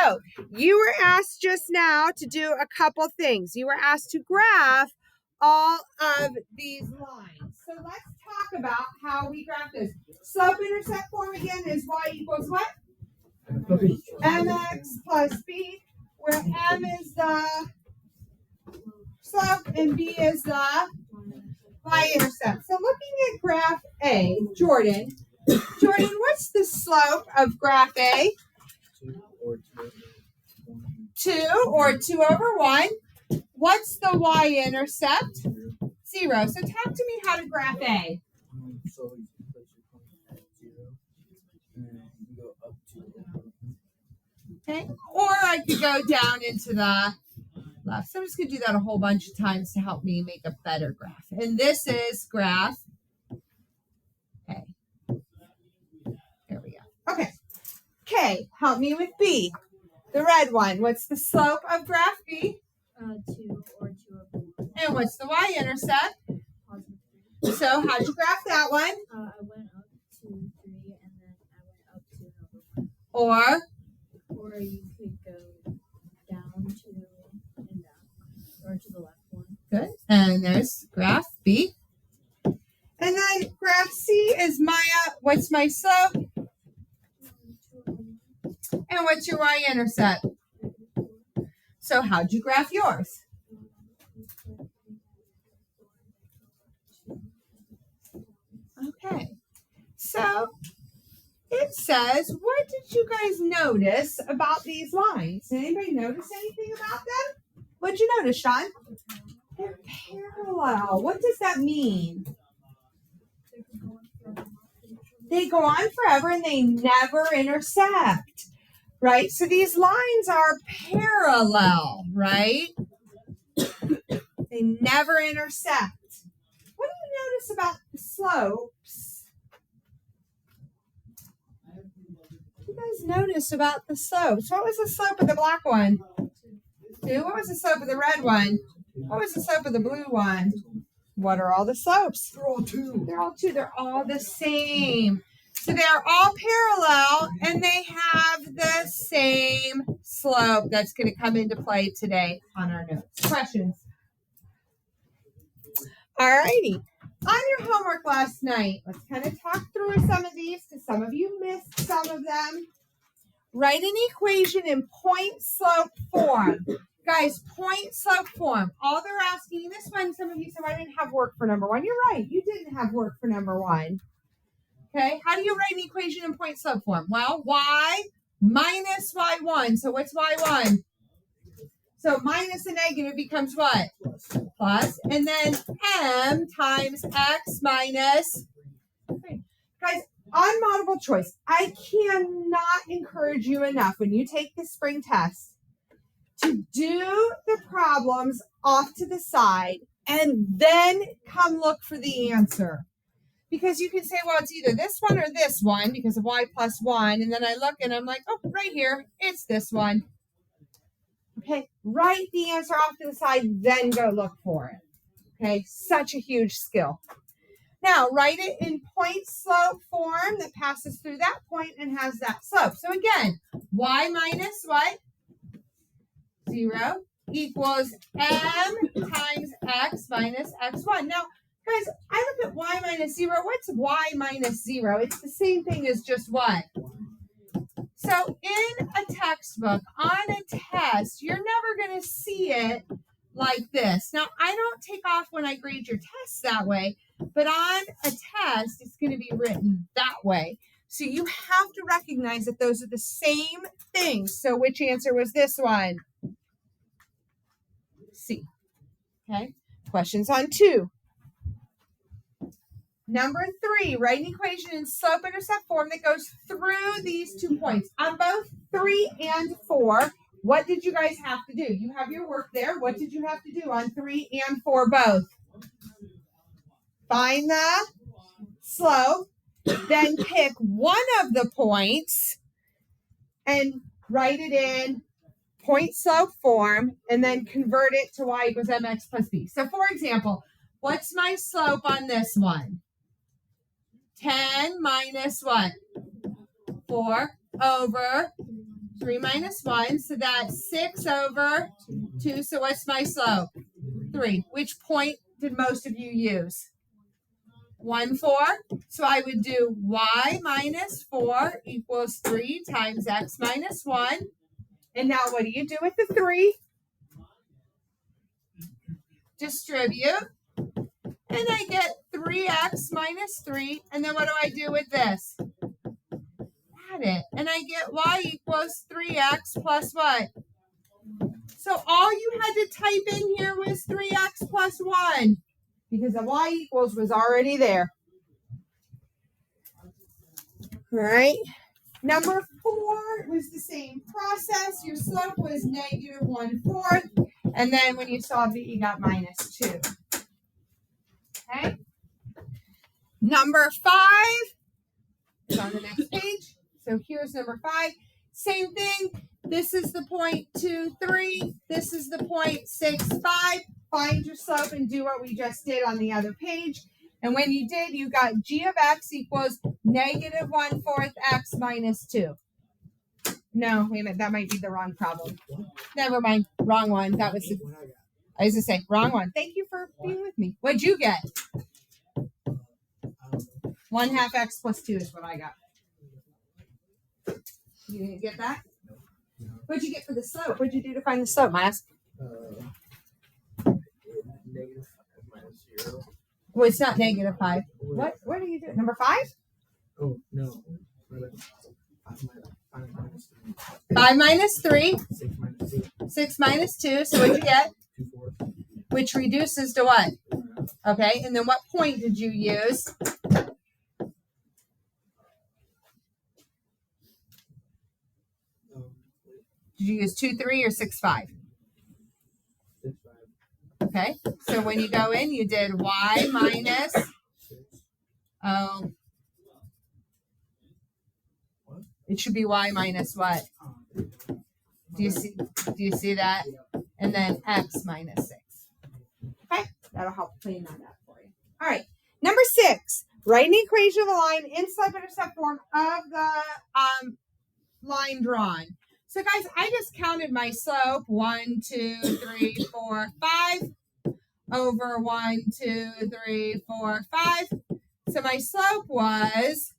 So you were asked just now to do a couple things. You were asked to graph all of these lines. So let's talk about how we graph this. Slope-intercept form again is y equals what? Mx plus b, where m is the slope and b is the y-intercept. So looking at graph A, Jordan, what's the slope of graph A? 2 or 2 over 1. What's the y-intercept? 0. So talk to me how to graph A. So you place your point at 0 and you go up to. Okay. Or I could go down into the left. So I'm just going to do that a whole bunch of times to help me make a better graph. And this is graph A. There we go. Okay. K, help me with B. The red one. What's the slope of graph B? 2 or 2 over 1. And what's the y-intercept? Positive 3. So how'd you graph that one? I went up to 3 and then I went up to over 1. Or Or you could go down 2 and down. Or to the left 1. good. And there's graph B. And then graph C is Maya. What's my slope? 2 over 1. And what's your y-intercept? So how'd you graph yours? Okay. So it says, what did you guys notice about these lines? Did anybody notice anything about them? What'd you notice, Sean? They're parallel. What does that mean? They go on forever and they never intersect, right? So these lines are parallel, right? They never intersect. What do you notice about the slopes? What do you guys notice about the slopes? What was the slope of the black one? 2. What was the slope of the red one? What was the slope of the blue one? What are all the slopes? They're all 2. They're all 2. They're all the same. So they're all parallel and they have the same slope. That's going to come into play today on our notes. Questions? All righty. On your homework last night, let's kind of talk through some of these because some of you missed some of them. Write an equation in point slope form. Guys, point slope form. All they're asking, this one, some of you said, I didn't have work for number 1. You're right. You didn't have work for number 1. Okay. How do you write an equation in point slope form? Well, y minus y1. So what's y1? So minus a negative becomes what? Plus. And then m times x minus 3. Guys, on multiple choice, I cannot encourage you enough when you take the spring test to do the problems off to the side and then come look for the answer. Because you can say, well, it's either this one or this one because of y plus 1. And then I look and I'm like, oh, right here, it's this one. Okay, write the answer off to the side, then go look for it. Okay, such a huge skill. Now, write it in point slope form that passes through that point and has that slope. So again, y minus what? 0 equals m times x minus x1. Now, guys, I look at y minus 0. What's y minus 0? It's the same thing as just what? So in a textbook, on a test, you're never going to see it like this. Now, I don't take off when I grade your tests that way, but on a test, it's going to be written that way. So you have to recognize that those are the same things. So which answer was this one? C. Okay. Questions on 2. Number 3, write an equation in slope-intercept form that goes through these 2 points. On both 3 and 4, what did you guys have to do? You have your work there. What did you have to do on 3 and 4 both? Find the slope, then pick one of the points and write it in point slope form and then convert it to y equals mx plus b. So for example, what's my slope on this one? 10 minus what? 4 over 3 minus 1. So that's 6 over 2. So what's my slope? 3. Which point did most of you use? 1, 4. So I would do y minus 4 equals 3 times x minus 1. And now what do you do with the 3? Distribute. And I get 3x minus 3. And then what do I do with this? Add it. And I get y equals 3x plus what? So all you had to type in here was 3x plus 1. Because the y equals was already there. All right. Number 4 was the same process. Your slope was negative 1/4. And then when you solved it, you got minus 2. Okay. Number 5 is on the next page. So here's number 5. Same thing. This is the point 2, 3. This is the point 6, 5. Find your slope and do what we just did on the other page. And when you did, you got g of x equals negative 1/4 x minus 2. No, wait a minute. That might be the wrong problem. Never mind. Wrong one. That was the, I was going to say, wrong one. Thank you for being with me. What'd you get? 1/2 x plus 2 is what I got. You didn't get that? What'd you get for the slope? What'd you do to find the slope, Miles? Negative 5 minus 0. Well, it's not negative 5. What are you doing? Number 5? Oh, no. 5 minus 3. 5 minus 3. 6 minus 2. 6 minus 2. So what'd you get? 2/4. Which reduces to what? Okay, and then what point did you use? Did you use 2, 3 or 6, 5? 6, 5. Okay, so when you go in, you did y minus, it should be y minus what? Do you see that? And then x minus 6. Okay, that'll help clean that up for you. All right, number 6, write an equation of a line in slope-intercept form of the line drawn. So guys, I just counted my slope 1, 2, 3, 4, 5 over 1, 2, 3, 4, 5. So my slope was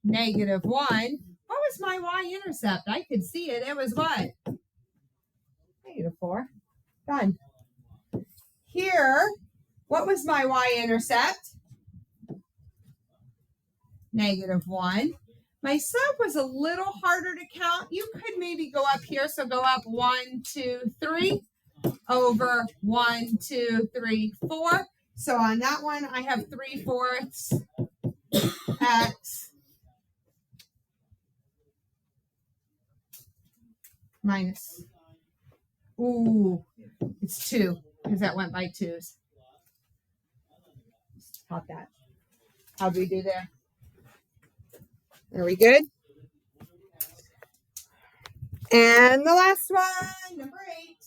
negative 1. What was my y-intercept? I could see it. It was what? Negative 4. Done. Here, what was my y-intercept? Negative 1. My slope was a little harder to count. You could maybe go up here. So go up 1, 2, 3 over 1, 2, 3, 4. So on that one, I have 3/4 x minus. Ooh, it's 2 because that went by 2s. Pop that. How do we do there? Are we good? And the last one, number 8,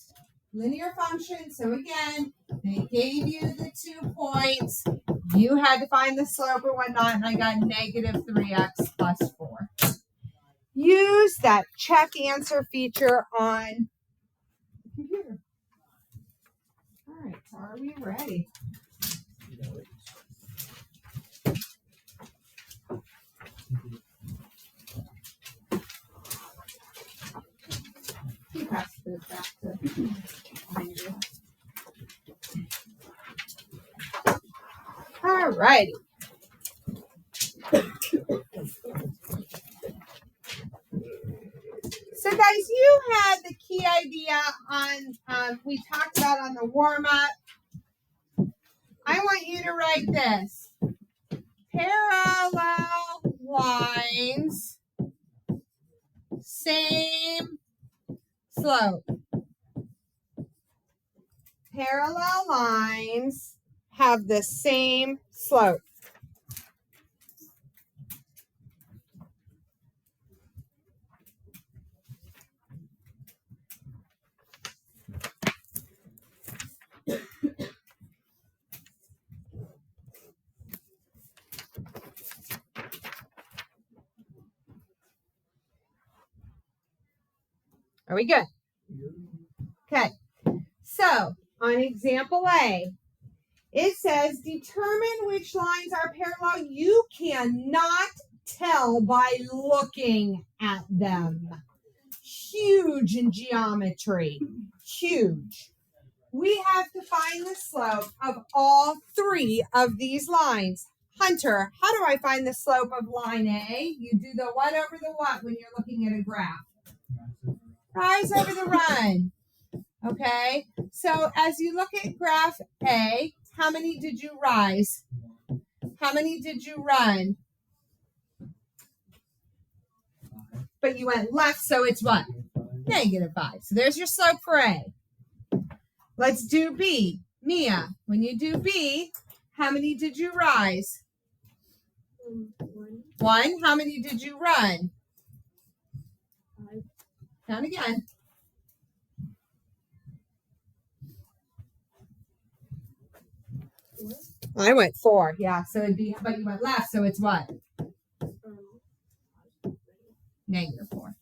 linear function. So again, they gave you the 2 points. You had to find the slope or whatnot, and I got negative 3x plus 4. Use that check answer feature on the computer. All right, so are we ready? Pass this back to behind you. All righty. So guys, you had the key idea on we talked about on the warm-up. I want you to write this. Parallel lines, same slope. Parallel lines have the same slope. Are we good? Okay. So on example A, it says determine which lines are parallel. You cannot tell by looking at them. Huge in geometry. Huge. We have to find the slope of all three of these lines. Hunter, how do I find the slope of line A? You do the what over the what when you're looking at a graph? Rise over the run. Okay, so as you look at graph A, how many did you rise? How many did you run? But you went left, so it's what? -5. So there's your slope for A. Let's do B. Mia, when you do B, how many did you rise? 1, 1. How many did you run? 5, Count again. 4, I went 4. Yeah, so it'd be, but you went left, so it's what? -4.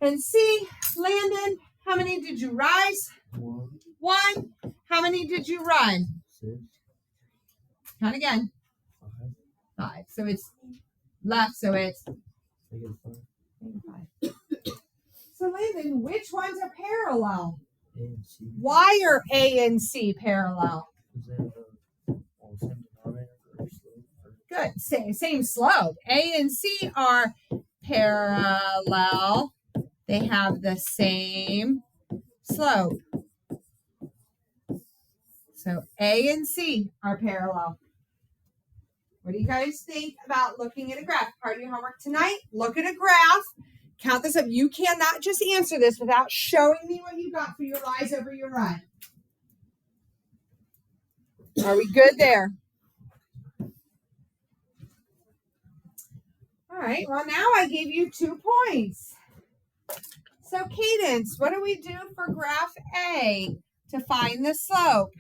And C, Landon, how many did you rise? 1. How many did you run? 6, Count again. 5, 5. So it's left, so it's -5. -5. So Landon, which ones are parallel? A and C. Why are A and C parallel? Because they have all same denominator or slope. Good. Same slope. A and C are parallel. They have the same slope. So A and C are parallel. What do you guys think about looking at a graph? Part of your homework tonight, look at a graph. Count this up. You cannot just answer this without showing me what you got for your rise over your run. Are we good there? All right, well, now I gave you 2 points. So, Cadence, what do we do for graph A to find the slope?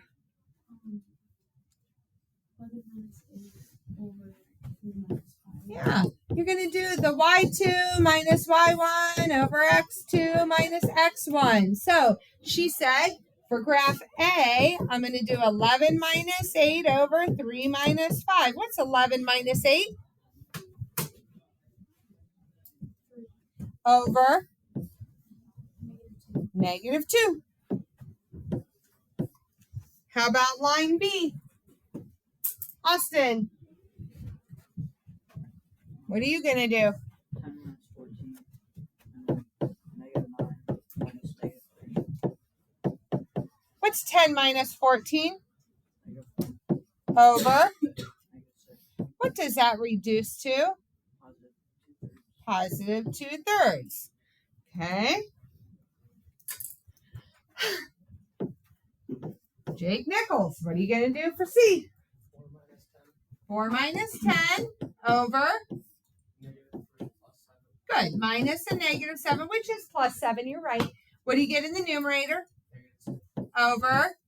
11 minus 8 over 3 minus 5. Yeah, you're going to do the y2 minus y1 over x2 minus x1. So, she said, for graph A, I'm going to do 11 minus 8 over 3 minus 5. What's 11 minus 8? Over -2. How about line B? Austin, what are you going to do? 10 minus 14. -9 minus -3. What's 10 minus 14? -4. Over. -6. What does that reduce to? +2/3. Positive 2/3. Okay. Jake Nichols, what are you going to do for C? 4 minus 10 over. Good. Minus a -7, which is +7. You're right. What do you get in the numerator? Over.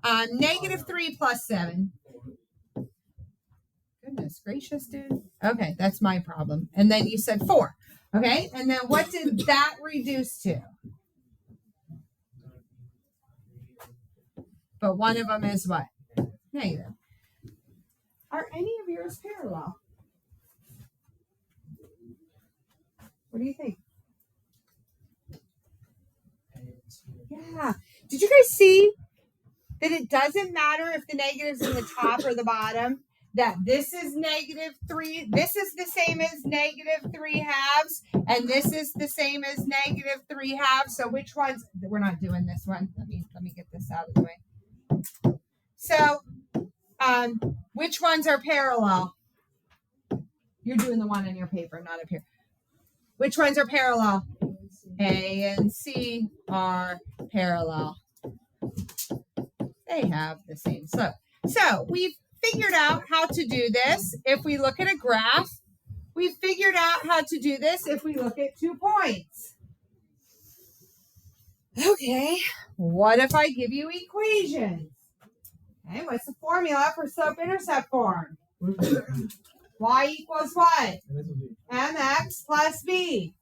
-3 plus 7. Goodness gracious, dude. Okay, that's my problem. And then you said 4. Okay, and then what did that reduce to? But one of them is what? Negative. Are any of yours parallel? What do you think? Yeah. Did you guys see that it doesn't matter if the negative's in the top or the bottom? That this is -3, this is the same as -3/2, and this is the same as -3/2. So which ones? We're not doing this one. Let me get this out of the way. So, which ones are parallel? You're doing the one on your paper, not up here. Which ones are parallel? A and C are parallel. They have the same slope. So we've figured out how to do this if we look at a graph. We've figured out how to do this if we look at 2 points. Okay, what if I give you equations? Okay, what's the formula for slope-intercept form? Y equals what? MX plus B.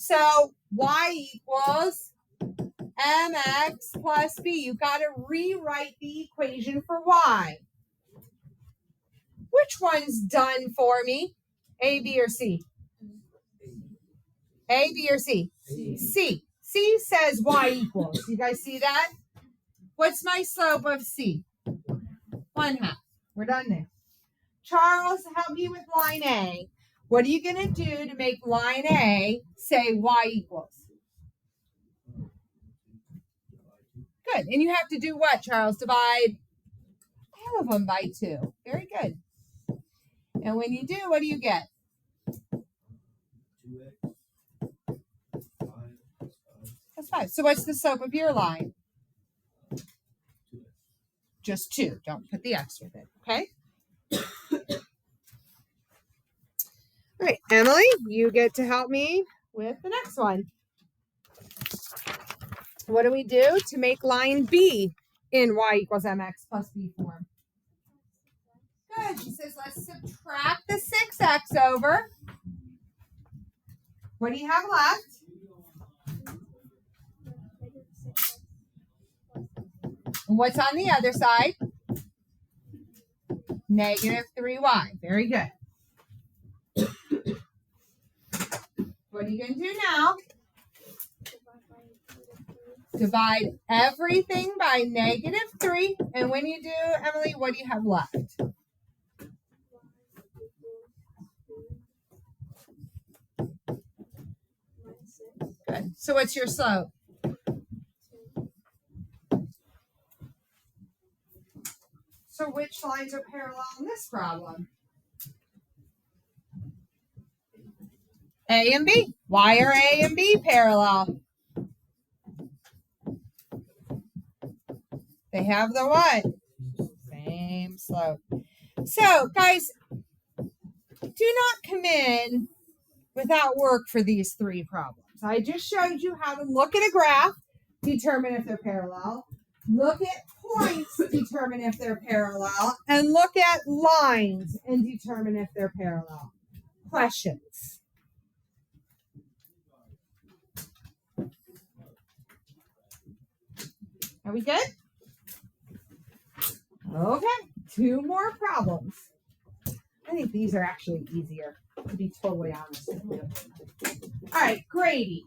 So y equals mx plus b. You got to rewrite the equation for y. Which one's done for me? A, B, or C? A, B, or C? C. C says y equals. You guys see that? What's my slope of C? 1/2. We're done there. Charles, help me with line A. What are you going to do to make line A say y equals? Good. And you have to do what, Charles? Divide all of them by 2. Very good. And when you do, what do you get? 2x. 5 plus 5. That's 5. So what's the slope of your line? 2x. Just 2. Don't put the x with it, okay? All right, Emily, you get to help me with the next one. What do we do to make line B in y equals mx plus b form? Good. She says let's subtract the 6x over. What do you have left? And what's on the other side? Negative 3y. Very good. What are you going to do now? Divide everything by negative 3. And when you do, Emily, what do you have left? Good. So what's your slope? So which lines are parallel in this problem? A and B. Why are A and B parallel? They have the what? Same slope. So, guys, do not come in without work for these 3 problems. I just showed you how to look at a graph, determine if they're parallel, look at points, determine if they're parallel, and look at lines and determine if they're parallel. Questions? Are we good? Okay, 2 more problems. I think these are actually easier, to be totally honest with you. All right, Grady.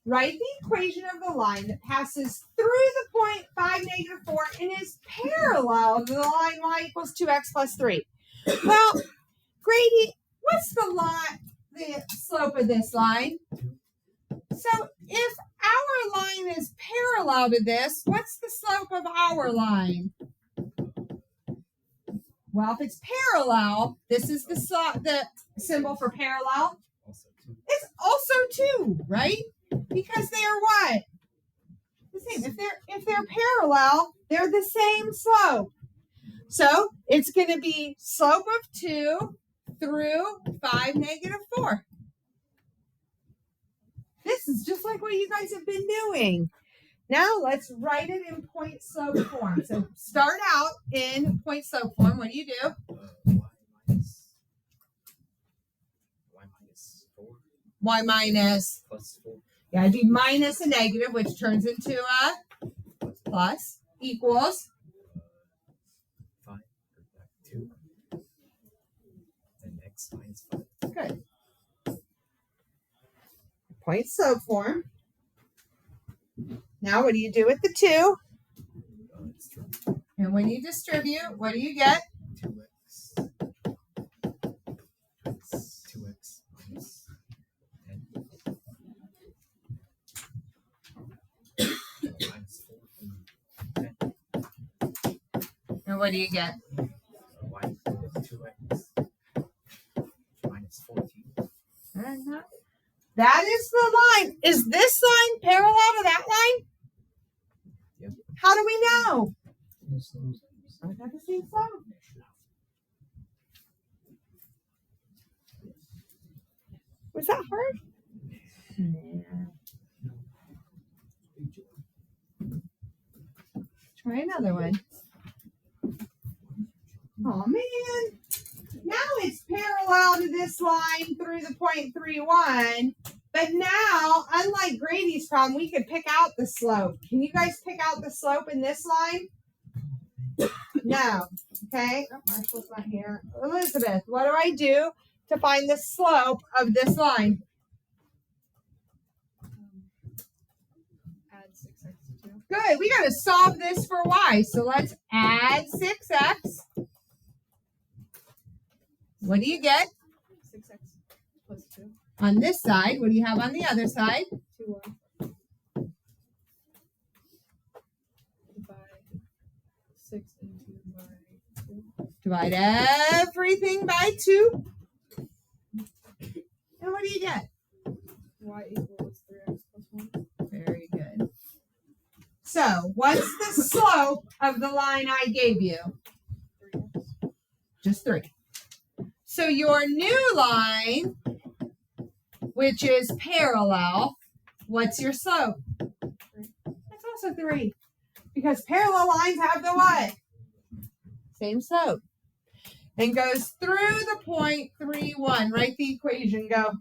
Write the equation of the line that passes through the point 5, negative 4 and is parallel to the line y equals 2x plus 3. Well, Grady, what's the slope of this line? So if our line is parallel to this, what's the slope of our line? Well, if it's parallel, this is the symbol for parallel. It's also 2, right? Because they are what? The same. If they're parallel, they're the same slope. So it's going to be slope of 2 through 5, negative 4. This is just like what you guys have been doing. Now let's write it in point slope form. So start out in point slope form. What do you do? Y minus plus 4. Yeah, I do minus a negative, which turns into a plus, equals 5, 2, and x minus 5. good. Point slope form. Now what do you do with the 2? And when you distribute, what do you get? 2x. 2x minus 10. Minus 4 and 10. And what do you get? Y equals 2x minus 14. That is the line. Is this line parallel to that line? Yep. How do we know? I got the same slope. Was that hard? Try another one. Oh man. Now it's parallel to this line through the point 3, 1, but But now, unlike Grady's problem, we could pick out the slope. Can you guys pick out the slope in this line? No. Okay. Oh, Marshall's not here. Elizabeth, what do I do to find the slope of this line? Add 6x to 2. Good. We got to solve this for y. So let's add 6x. What do you get? 6x plus 2. On this side, what do you have on the other side? 2y. Divide 6 and 2 by 2. Divide everything by 2. And what do you get? Y equals 3x plus 1. Very good. So, what's the slope of the line I gave you? 3x. Just 3. So, your new line, which is parallel, what's your slope? 3. That's also 3. Because parallel lines have the what? Same slope. And goes through the point 3, 1. Write the equation, go.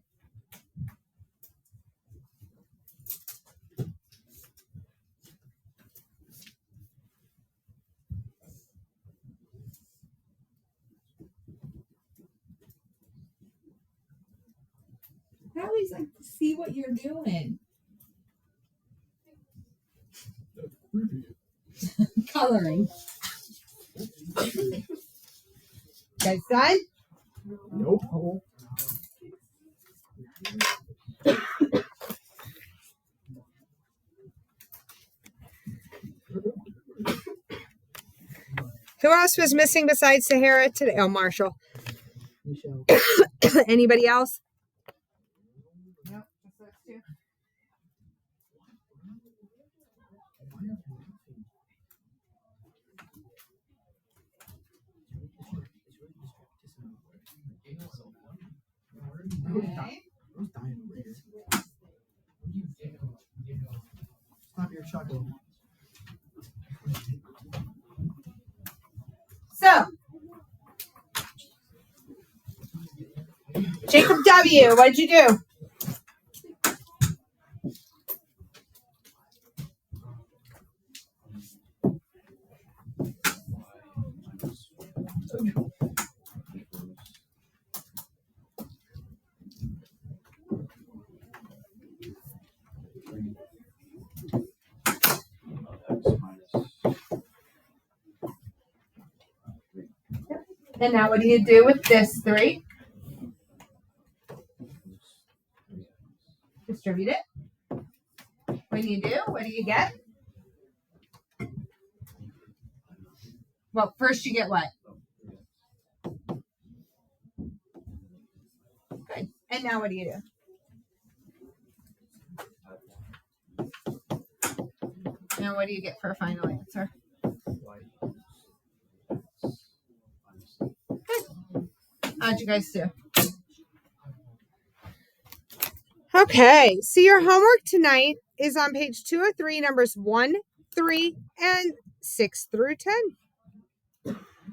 I always like to see what you're doing. Coloring. Guys done? Nope. Who else was missing besides Sahara today? Oh, Marshall. Michelle. Anybody else? Nope. Just those two. Okay. Who's dying over here? Stop your chuckling. So, Jacob W., what'd you do? And now what do you do with this 3? Distribute it. What do you do? What do you get? Well, first you get what? Good. And now what do you do? Now what do you get for a final answer? How'd you guys do? Okay, so your homework tonight is on page 203, numbers 1, 3, and 6 through 10.